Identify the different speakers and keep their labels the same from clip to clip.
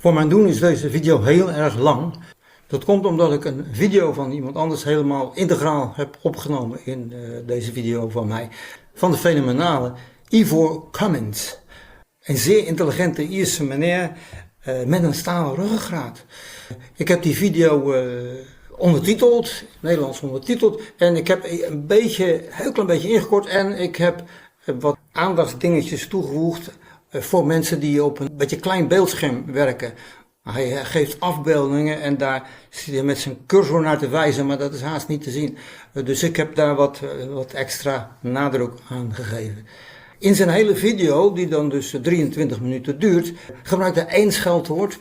Speaker 1: Voor mijn doen is deze video heel erg lang. Dat komt omdat ik een video van iemand anders helemaal integraal heb opgenomen in deze video van mij. Van de fenomenale Ivor Cummins. Een zeer intelligente Ierse meneer met een stalen ruggengraat. Ik heb die video ondertiteld, Nederlands ondertiteld. En ik heb een heel klein beetje ingekort en ik heb wat aandachtsdingetjes toegevoegd voor mensen die op een beetje klein beeldscherm werken. Hij geeft afbeeldingen en daar zit hij met zijn cursor naar te wijzen, maar dat is haast niet te zien. Dus ik heb daar wat extra nadruk aan gegeven. In zijn hele video, die dan dus 23 minuten duurt, gebruikt hij 1 scheldwoord.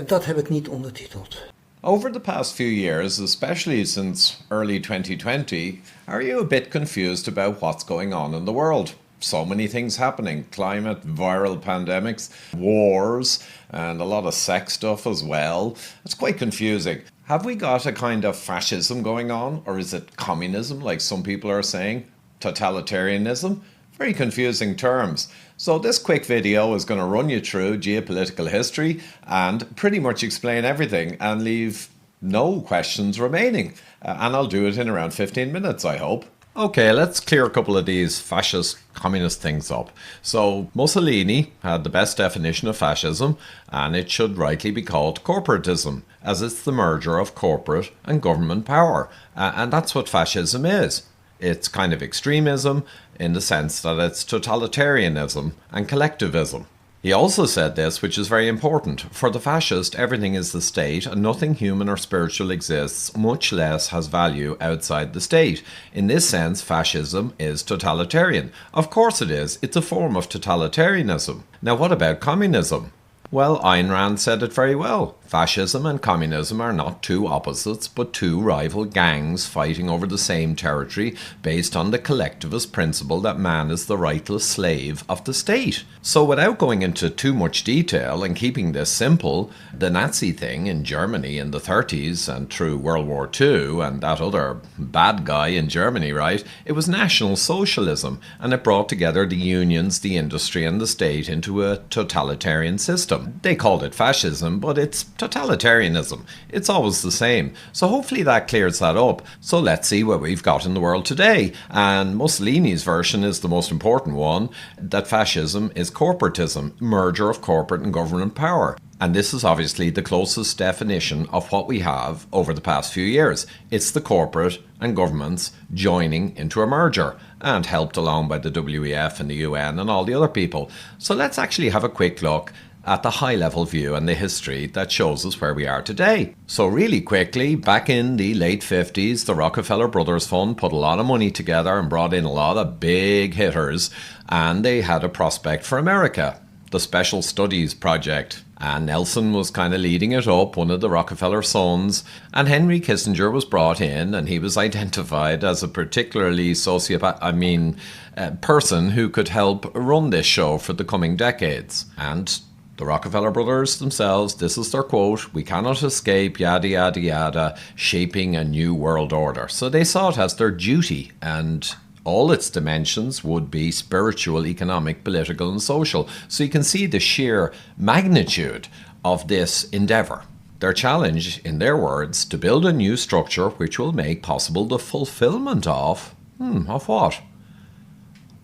Speaker 1: Dat heb ik niet ondertiteld.
Speaker 2: Over the past few years, especially since early 2020, are you a bit confused about what's going on in the world? So many things happening: climate, viral pandemics, wars, and a lot of sex stuff as well. It's quite confusing. Have we got a kind of fascism going on, or is it communism, like some people are saying? Totalitarianism? Very confusing terms. So this quick video is going to run you through geopolitical history and pretty much explain everything and leave no questions remaining. And I'll do it in around 15 minutes, I hope. Okay, let's clear a couple of these fascist, communist things up. So Mussolini had the best definition of fascism, and it should rightly be called corporatism, as it's the merger of corporate and government power. And that's what fascism is. It's kind of extremism in the sense that it's totalitarianism and collectivism. He also said this, which is very important: for the fascist, everything is the state and nothing human or spiritual exists, much less has value outside the state. In this sense, fascism is totalitarian. Of course it is. It's a form of totalitarianism. Now, what about communism? Well, Ayn Rand said it very well. Fascism and communism are not two opposites, but two rival gangs fighting over the same territory based on the collectivist principle that man is the rightless slave of the state. So without going into too much detail and keeping this simple, the Nazi thing in Germany in the 30s and through World War II and that other bad guy in Germany, right? It was National Socialism, and it brought together the unions, the industry and the state into a totalitarian system. They called it fascism, but it's totalitarianism. It's always the same. So hopefully that clears that up. So let's see what we've got in the world today. And Mussolini's version is the most important one, that fascism is corporatism, merger of corporate and government power. And this is obviously the closest definition of what we have over the past few years. It's the corporate and governments joining into a merger, and helped along by the WEF and the UN and all the other people. So let's actually have a quick look at the high-level view and the history that shows us where we are today. So really quickly, back in the late 50s, the Rockefeller Brothers Fund put a lot of money together and brought in a lot of big hitters, and they had a prospect for America, the Special Studies Project. And Nelson was kind of leading it up, one of the Rockefeller sons, and Henry Kissinger was brought in, and he was identified as a particularly person who could help run this show for the coming decades. And the Rockefeller brothers themselves, this is their quote: "We cannot escape, yada, yada, yada, shaping a new world order." So they saw it as their duty, and all its dimensions would be spiritual, economic, political and social. So you can see the sheer magnitude of this endeavour. Their challenge, in their words, to build a new structure which will make possible the fulfilment of what?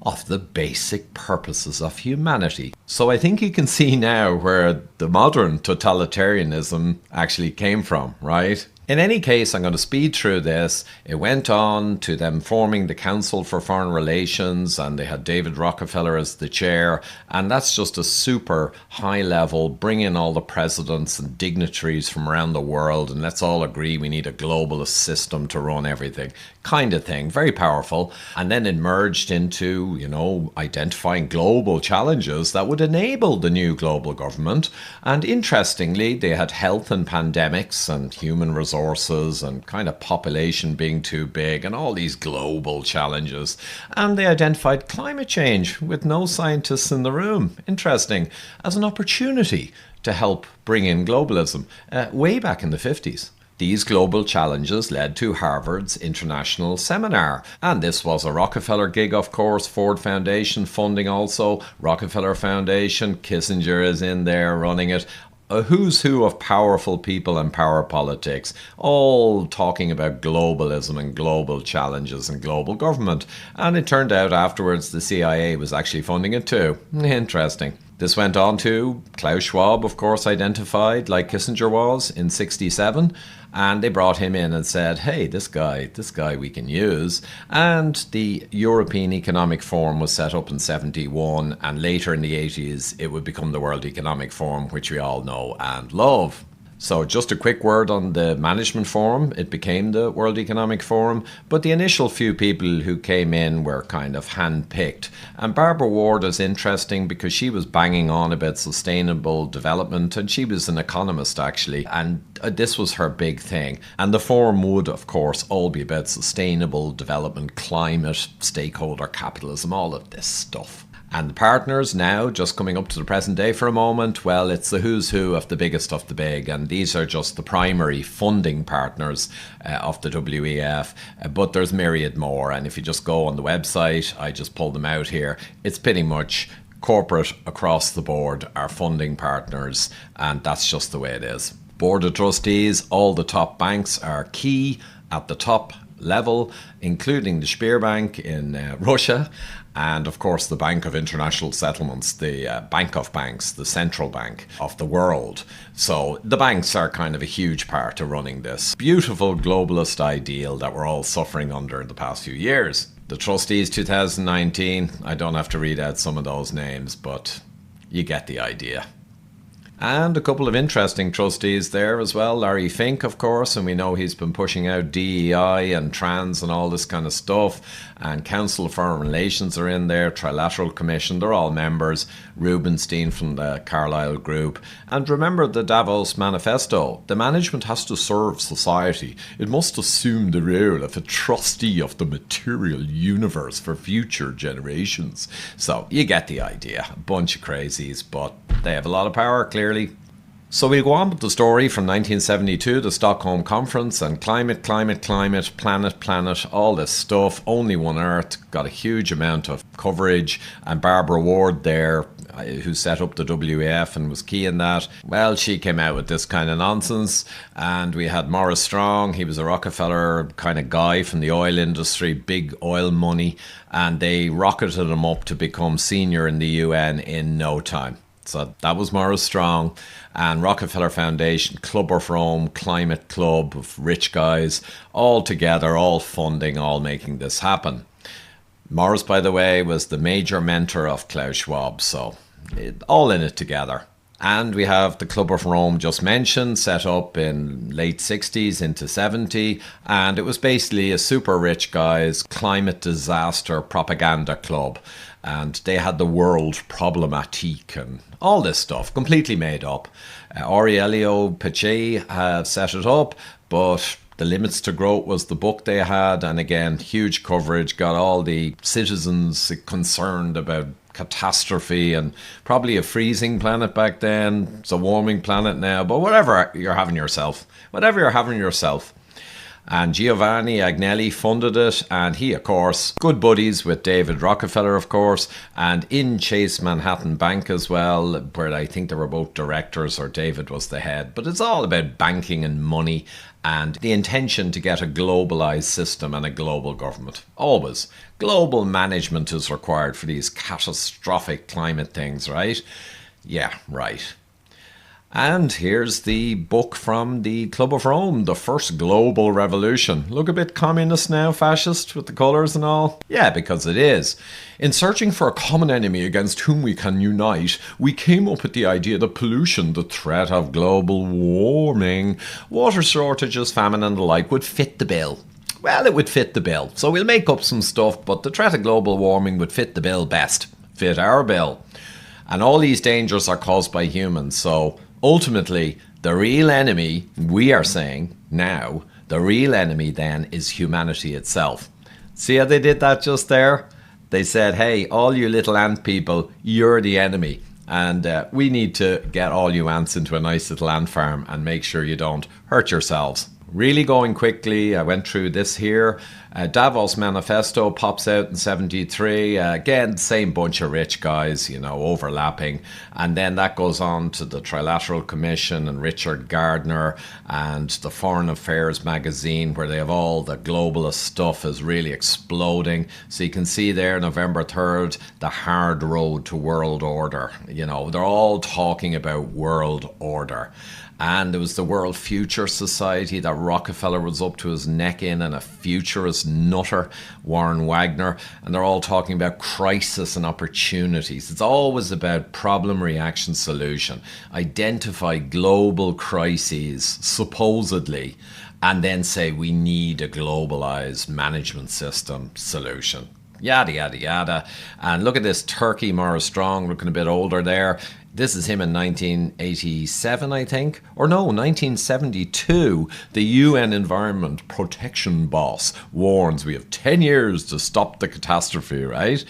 Speaker 2: Of the basic purposes of humanity. So I think you can see now where the modern totalitarianism actually came from, right? In any case, I'm going to speed through this. It went on to them forming the Council for Foreign Relations, and they had David Rockefeller as the chair, and that's just a super high level, bring in all the presidents and dignitaries from around the world, and let's all agree we need a globalist system to run everything, kind of thing. Very powerful. And then it merged into, identifying global challenges that would enable the new global government. And interestingly, they had health and pandemics and human resources and kind of population being too big and all these global challenges. And they identified climate change, with no scientists in the room, interesting, as an opportunity to help bring in globalism way back in the 50s. These global challenges led to Harvard's International Seminar. And this was a Rockefeller gig, of course, Ford Foundation funding also, Rockefeller Foundation, Kissinger is in there running it. a who's who of powerful people and power politics, all talking about globalism and global challenges and global government. And it turned out afterwards the CIA was actually funding it too. Interesting. This went on to Klaus Schwab, of course, identified like Kissinger was in 1967, and they brought him in and said, hey, this guy we can use. And the European Economic Forum was set up in 1971, and later in the 80s it would become the World Economic Forum, which we all know and love. So just a quick word on the Management Forum. It became the World Economic Forum, but the initial few people who came in were kind of hand-picked. And Barbara Ward is interesting because she was banging on about sustainable development, and she was an economist actually, and this was her big thing. And the forum would, of course, all be about sustainable development, climate, stakeholder capitalism, all of this stuff. And the partners now, just coming up to the present day for a moment, well, it's the who's who of the biggest of the big, and these are just the primary funding partners of the WEF, but there's myriad more, and if you just go on the website, I just pulled them out here, it's pretty much corporate across the board are funding partners, and that's just the way it is. Board of Trustees, all the top banks are key at the top level, including the Sberbank in Russia, and of course the Bank of International Settlements, the bank of banks, the central bank of the world. So the banks are kind of a huge part of running this beautiful globalist ideal that we're all suffering under in the past few years. The trustees 2019, I don't have to read out some of those names, but you get the idea. And a couple of interesting trustees there as well. Larry Fink, of course, and we know he's been pushing out DEI and trans and all this kind of stuff. And Council of Foreign Relations are in there, Trilateral Commission, they're all members. Rubenstein from the Carlyle Group. And remember the Davos Manifesto. The management has to serve society. It must assume the role of a trustee of the material universe for future generations. So you get the idea. A bunch of crazies, but they have a lot of power, clearly. So we'll go on with the story from 1972, the Stockholm Conference, and climate, planet, all this stuff. Only One Earth got a huge amount of coverage, and Barbara Ward there, who set up the WEF and was key in that, well, she came out with this kind of nonsense. And we had Morris Strong, he was a Rockefeller kind of guy from the oil industry, big oil money, and they rocketed him up to become senior in the UN in no time. So that was Morris Strong, and Rockefeller Foundation, Club of Rome, Climate Club of rich guys, all together, all funding, all making this happen. Morris, by the way, was the major mentor of Klaus Schwab, so all in it together. And we have the Club of Rome just mentioned, set up in late 60s into 70, and it was basically a super rich guys climate disaster propaganda club. And they had the world problematique and all this stuff, completely made up. Aurelio Peccei set it up, but The Limits to Growth was the book they had. And again, huge coverage, got all the citizens concerned about catastrophe and probably a freezing planet back then. It's a warming planet now, but whatever you're having yourself. And Giovanni Agnelli funded it, and he, of course, good buddies with David Rockefeller, of course, and in Chase Manhattan Bank as well, where I think they were both directors, or David was the head. But it's all about banking and money and the intention to get a globalized system and a global government. Always. Global management is required for these catastrophic climate things, right? Yeah, right. And here's the book from the Club of Rome, The First Global Revolution. Look a bit communist now, fascist, with the colours and all? Yeah, because it is. In searching for a common enemy against whom we can unite, we came up with the idea that pollution, the threat of global warming, water shortages, famine and the like would fit the bill. Well, it would fit the bill. So we'll make up some stuff, but the threat of global warming would fit the bill best. Fit our bill. And all these dangers are caused by humans, so ultimately, the real enemy, we are saying now, the real enemy then is humanity itself. See how they did that just there? They said, hey, all you little ant people, you're the enemy. And we need to get all you ants into a nice little ant farm and make sure you don't hurt yourselves. Really going quickly, I went through this here. Davos Manifesto pops out in 73. Again, same bunch of rich guys, overlapping. And then that goes on to the Trilateral Commission and Richard Gardner and the Foreign Affairs magazine, where they have all the globalist stuff is really exploding. So you can see there, November 3rd, the hard road to world order. They're all talking about world order. And there was the World Future Society that Rockefeller was up to his neck in, and a futurist nutter, Warren Wagner. And they're all talking about crisis and opportunities. It's always about problem, reaction, solution. Identify global crises, supposedly, and then say we need a globalized management system solution. Yada, yada, yada. And look at this Turkey, Morris Strong, looking a bit older there. This is him in 1987, I think. Or no, 1972. The UN Environment Protection Boss warns we have 10 years to stop the catastrophe, right?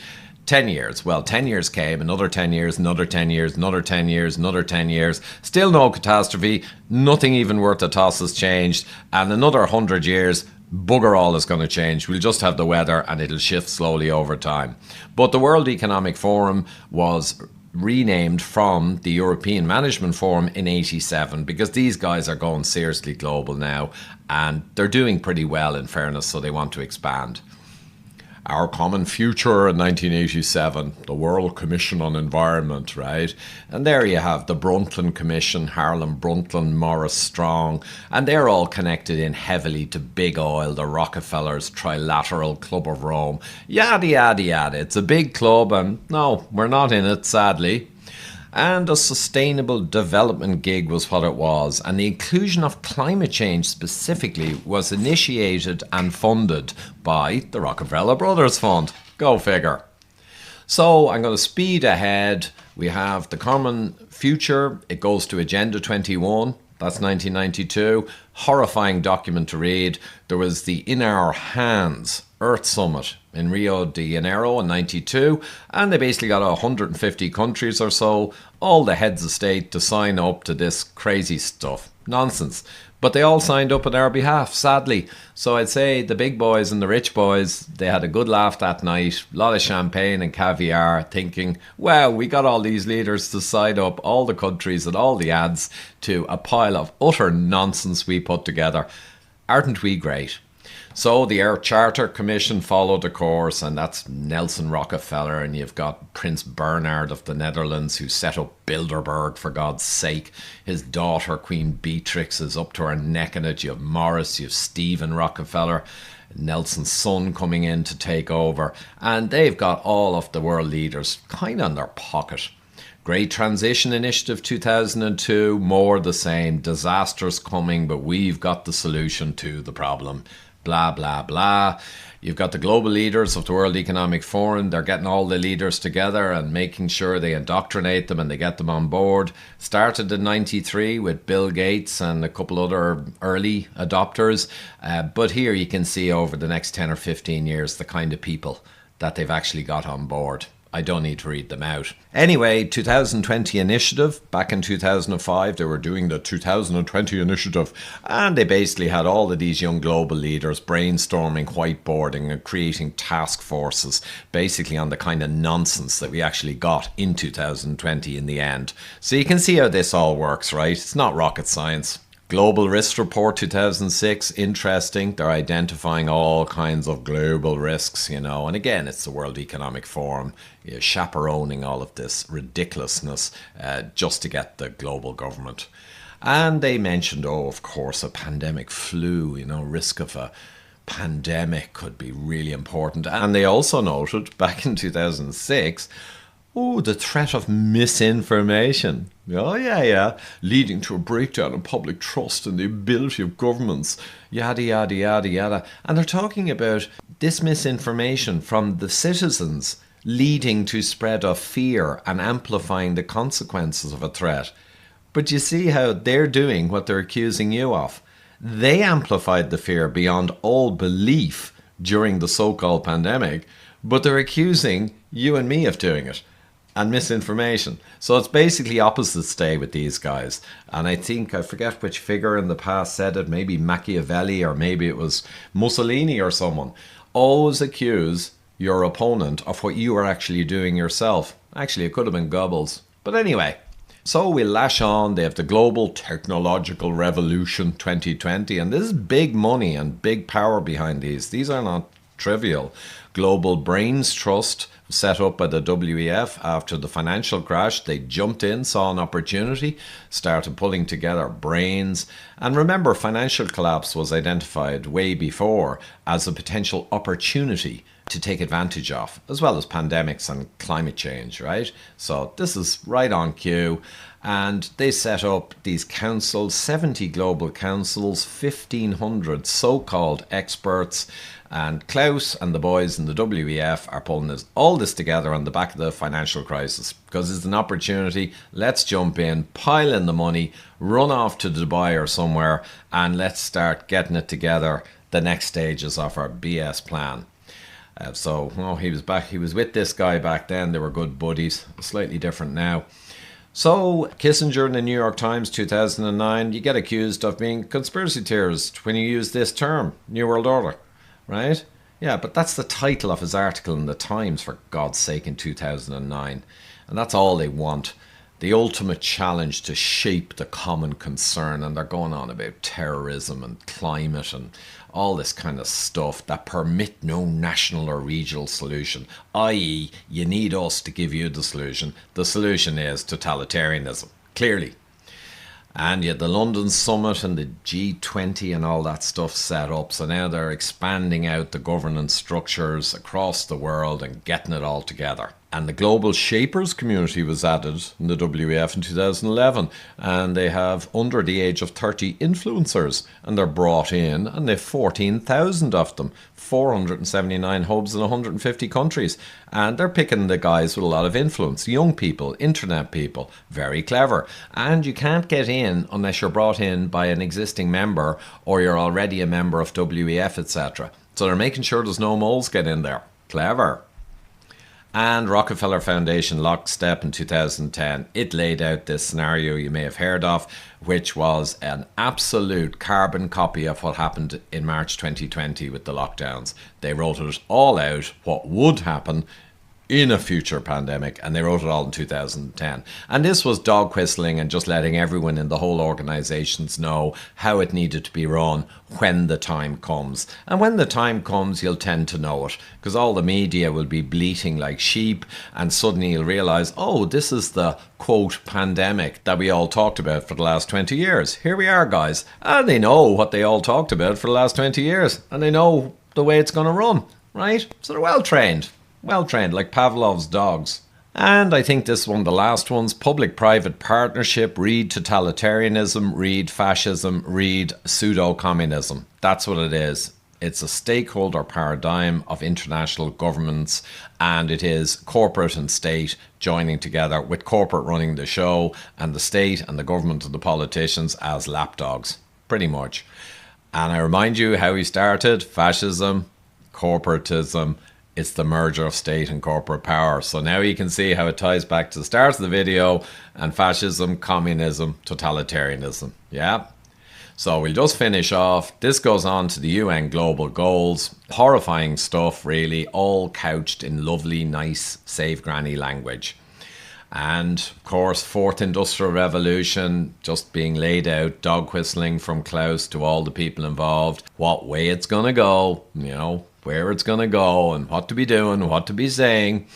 Speaker 2: 10 years. Well, 10 years came, another 10 years, another 10 years, another 10 years, another 10 years. Still no catastrophe. Nothing even worth a toss has changed. And another 100 years, bugger all is going to change. We'll just have the weather and it'll shift slowly over time. But the World Economic Forum was renamed from the European Management Forum in 87 because these guys are going seriously global now and they're doing pretty well, in fairness, so they want to expand. Our Common Future in 1987, the World Commission on Environment, right? And there you have the Brundtland Commission, Harlem Brundtland, Morris Strong, and they're all connected in heavily to big oil, the Rockefellers, Trilateral Club of Rome, yada, yada, yada. It's a big club, and no, we're not in it, sadly. And a sustainable development gig was what it was. And the inclusion of climate change specifically was initiated and funded by the Rockefeller Brothers Fund. Go figure. So I'm going to speed ahead. We have the Common Future. It goes to Agenda 21. That's 1992. Horrifying document to read. There was the In Our Hands Earth Summit in Rio de Janeiro in 92, and they basically got 150 countries or so, all the heads of state, to sign up to this crazy stuff. Nonsense. But they all signed up on our behalf, sadly. So I'd say the big boys and the rich boys, they had a good laugh that night, a lot of champagne and caviar, thinking, wow, we got all these leaders to sign up, all the countries and all the ads, to a pile of utter nonsense we put together. Aren't we great? So the Earth Charter Commission followed the course, and that's Nelson Rockefeller, and you've got Prince Bernhard of the Netherlands, who set up Bilderberg, for God's sake. His daughter, Queen Beatrix, is up to her neck in it. You have Morris, you have Stephen Rockefeller, Nelson's son coming in to take over, and they've got all of the world leaders kind of in their pocket. Great Transition Initiative 2002, more the same. Disasters coming, but we've got the solution to the problem. Blah, blah, blah. You've got the global leaders of the World Economic Forum. They're getting all the leaders together and making sure they indoctrinate them and they get them on board. Started in 93 with Bill Gates and a couple other early adopters. But here you can see over the next 10 or 15 years the kind of people that they've actually got on board. I don't need to read them out. Anyway, 2020 Initiative. Back in 2005, they were doing the 2020 Initiative. And they basically had all of these young global leaders brainstorming, whiteboarding and creating task forces, basically on the kind of nonsense that we actually got in 2020 in the end. So you can see how this all works, right? It's not rocket science. Global Risk Report 2006, interesting. They're identifying all kinds of global risks, and again, it's the World Economic Forum chaperoning all of this ridiculousness just to get the global government. And they mentioned, of course, a pandemic flu, risk of a pandemic could be really important. And they also noted back in 2006, the threat of misinformation. Oh, yeah. Leading to a breakdown in public trust and the ability of governments. Yada, yada, yada, yada. And they're talking about this misinformation from the citizens leading to spread of fear and amplifying the consequences of a threat. But you see how they're doing what they're accusing you of. They amplified the fear beyond all belief during the so-called pandemic, but they're accusing you and me of doing it. and misinformation. So it's basically opposites day with these guys. And I think, I forget which figure in the past said it, maybe Machiavelli or maybe it was Mussolini or someone. Always accuse your opponent of what you are actually doing yourself. Actually, it could have been Goebbels. But anyway, so we lash on. They have the Global Technological Revolution 2020. And this is big money and big power behind these. These are not trivial. Global Brains Trust, set up by the WEF after the financial crash. They jumped in, saw an opportunity, started pulling together brains. And remember, financial collapse was identified way before as a potential opportunity to take advantage of, as well as pandemics and climate change, right? So this is right on cue. And they set up these councils, 70 global councils, 1,500 so-called experts. And Klaus and the boys in the WEF are pulling all this together on the back of the financial crisis because it's an opportunity. Let's jump in, pile in the money, run off to Dubai or somewhere, and let's start getting it together, the next stages of our BS plan. He was back. He was with this guy back then. They were good buddies. Slightly different now. So Kissinger in the New York Times 2009, you get accused of being conspiracy theorist when you use this term, New World Order, right? Yeah, but that's the title of his article in the Times, for God's sake, in 2009. And that's all they want. The ultimate challenge to shape the common concern. And they're going on about terrorism and climate and all this kind of stuff that permit no national or regional solution, i.e. you need us to give you the solution. The solution is totalitarianism, clearly. And you had the London Summit and the G20 and all that stuff set up. So now they're expanding out the governance structures across the world and getting it all together. And the Global Shapers community was added in the WEF in 2011. And they have under the age of 30 influencers. And they're brought in, and they've 14,000 of them. 479 hubs in 150 countries. And they're picking the guys with a lot of influence. Young people, internet people, very clever. And you can't get in unless you're brought in by an existing member or you're already a member of WEF, etc. So they're making sure there's no moles get in there. Clever. And Rockefeller Foundation lockstep in 2010. It laid out this scenario you may have heard of, which was an absolute carbon copy of what happened in March 2020 with the lockdowns. They wrote it all out, what would happen in a future pandemic, and they wrote it all in 2010. And this was dog whistling and just letting everyone in the whole organizations know how it needed to be run when the time comes. And when the time comes, you'll tend to know it, because all the media will be bleating like sheep, and suddenly you'll realize, oh, this is the quote pandemic that we all talked about for the last 20 years. Here we are, guys. And they know what they all talked about for the last 20 years, and they know the way it's going to run, right? So they're well trained. Well trained, like Pavlov's dogs. And I think this is one of the last ones. Public-private partnership, read totalitarianism, read fascism, read pseudo-communism. That's what it is. It's a stakeholder paradigm of international governments, and it is corporate and state joining together, with corporate running the show and the state and the government and the politicians as lapdogs, pretty much. And I remind you how he started. Fascism, corporatism. It's the merger of state and corporate power. So now you can see how it ties back to the start of the video, and fascism, communism, totalitarianism. Yeah. So we'll just finish off. This goes on to the UN global goals. Horrifying stuff, really, all couched in lovely, nice, save granny language. And of course, fourth industrial revolution just being laid out, dog whistling from Klaus to all the people involved, what way it's going to go, where it's going to go and what to be doing, what to be saying.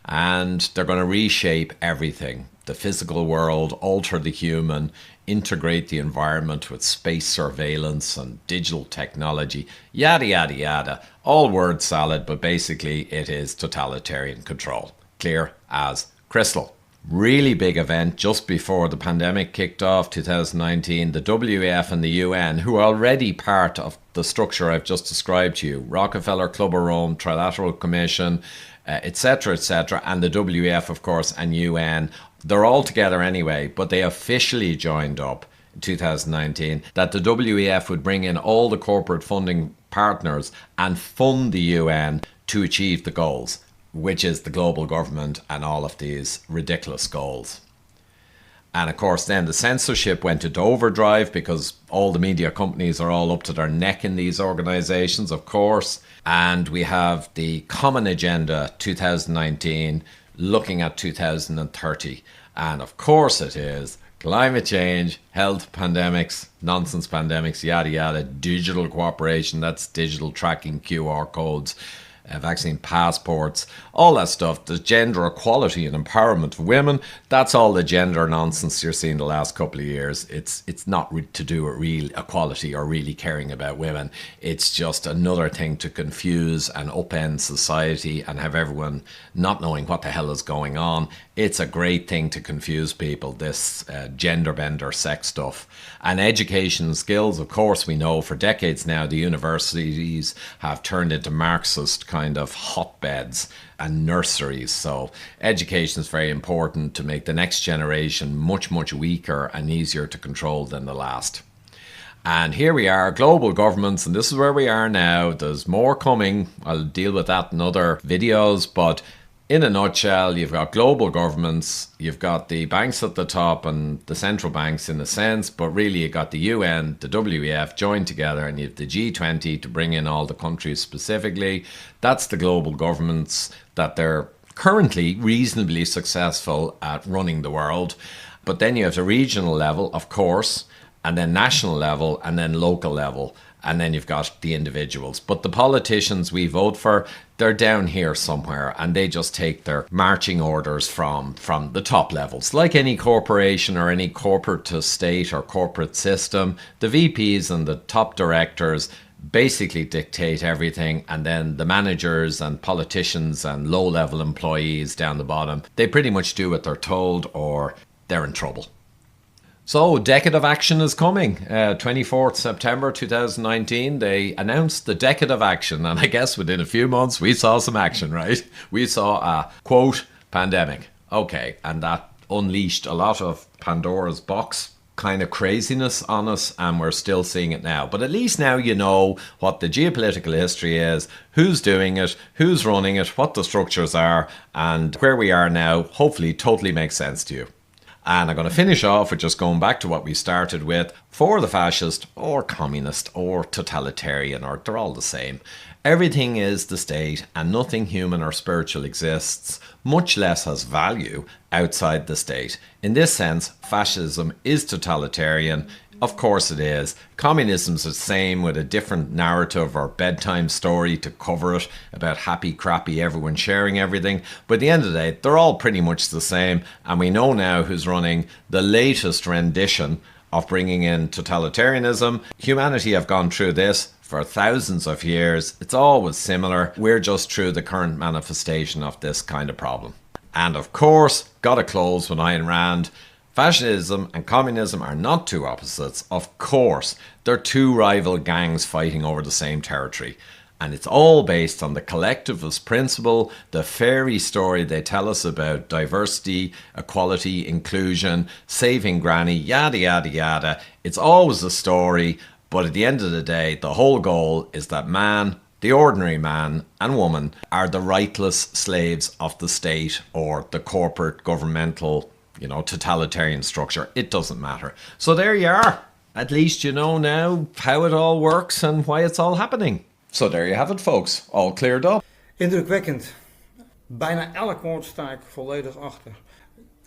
Speaker 2: And they're going to reshape everything. The physical world, alter the human, integrate the environment with space surveillance and digital technology, yada, yada, yada. All word salad, but basically it is totalitarian control. Clear as crystal. Really big event just before the pandemic kicked off, 2019. The WEF and the UN, who are already part of the structure I've just described to you, Rockefeller, Club of Rome, Trilateral Commission, etc., etc., and the WEF, of course, and UN, they're all together anyway, but they officially joined up in 2019 that the WEF would bring in all the corporate funding partners and fund the UN to achieve the goals. which is the global government and all of these ridiculous goals. And of course, then the censorship went into overdrive because all the media companies are all up to their neck in these organizations, of course. And we have the Common Agenda 2019 looking at 2030. And of course it is climate change, health, pandemics, nonsense pandemics, yada yada, digital cooperation, that's digital tracking, QR codes, vaccine passports, all that stuff, the gender equality and empowerment of women, that's all the gender nonsense you're seeing the last couple of years. It's not to do with real equality or really caring about women. It's just another thing to confuse and upend society and have everyone not knowing what the hell is going on. It's a great thing to confuse people, this gender bender sex stuff. And education skills, of course, we know for decades now the universities have turned into Marxist kind of hotbeds and nurseries. So education is very important to make the next generation much, much weaker and easier to control than the last. And here we are, global governments, and this is where we are now. There's more coming. I'll deal with that in other videos, but in a nutshell, you've got global governments, you've got the banks at the top and the central banks in a sense, but really you've got the UN, the WEF joined together, and you have the G20 to bring in all the countries specifically. That's the global governments that they're currently reasonably successful at running the world. But then you have the regional level, of course, and then national level, and then local level. And then you've got the individuals. But the politicians we vote for, they're down here somewhere, and they just take their marching orders from the top levels. Like any corporation or any corporate to state or corporate system, the VPs and the top directors basically dictate everything, and then the managers and politicians and low-level employees down the bottom, they pretty much do what they're told or they're in trouble. So, Decade of Action is coming. 24th September 2019, they announced the Decade of Action. And I guess within a few months, we saw some action, right? We saw a, quote, pandemic. Okay, and that unleashed a lot of Pandora's box kind of craziness on us, and we're still seeing it now. But at least now you know what the geopolitical history is, who's doing it, who's running it, what the structures are, and where we are now hopefully totally makes sense to you. And I'm going to finish off with just going back to what we started with. For the fascist or communist or totalitarian, or they're all the same, everything is the state and nothing human or spiritual exists, much less has value outside the state. In this sense, fascism is totalitarian. Of course it is. Communism's the same with a different narrative or bedtime story to cover it about happy, crappy, everyone sharing everything. But at the end of the day, they're all pretty much the same. And we know now who's running the latest rendition of bringing in totalitarianism. Humanity have gone through this for thousands of years. It's always similar. We're just through the current manifestation of this kind of problem. And of course, gotta close with Ayn Rand. Fascism and communism are not two opposites. Of course, they're two rival gangs fighting over the same territory. And it's all based on the collectivist principle, the fairy story they tell us about diversity, equality, inclusion, saving granny, yada, yada, yada. It's always a story, but at the end of the day, the whole goal is that man, the ordinary man and woman, are the rightless slaves of the state or the corporate governmental totalitarian structure. It doesn't matter. So there you are. At least you know now how it all works and why it's all happening. So there you have it, folks. All cleared up.
Speaker 1: Indrukwekkend. Bijna elk woord sta ik volledig achter.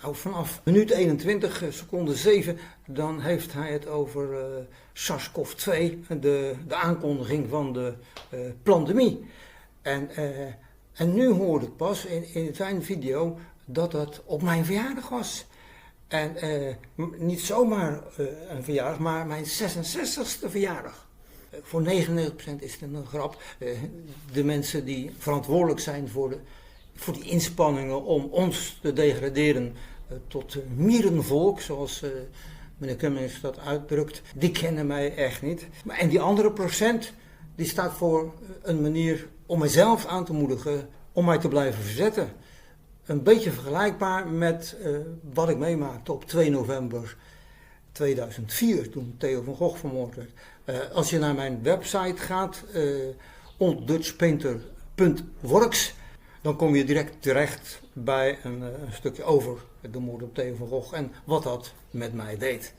Speaker 1: Nou, vanaf minuut 21, seconde 7, dan heeft hij het over SARS-CoV-2, de aankondiging van de pandemie. En nu hoorde ik pas in zijn video dat het op mijn verjaardag was. En niet zomaar een verjaardag, maar mijn 66ste verjaardag. Voor 99% is het een grap. De mensen die verantwoordelijk zijn voor die inspanningen om ons te degraderen tot mierenvolk, zoals meneer Cummins dat uitdrukt, die kennen mij echt niet. En die andere procent, die staat voor een manier om mijzelf aan te moedigen om mij te blijven verzetten. Een beetje vergelijkbaar met wat ik meemaakte op 2 november 2004, toen Theo van Gogh vermoord werd. Als je naar mijn website gaat, ontdutchpainter.works, dan kom je direct terecht bij een stukje over de moord op Theo van Gogh en wat dat met mij deed.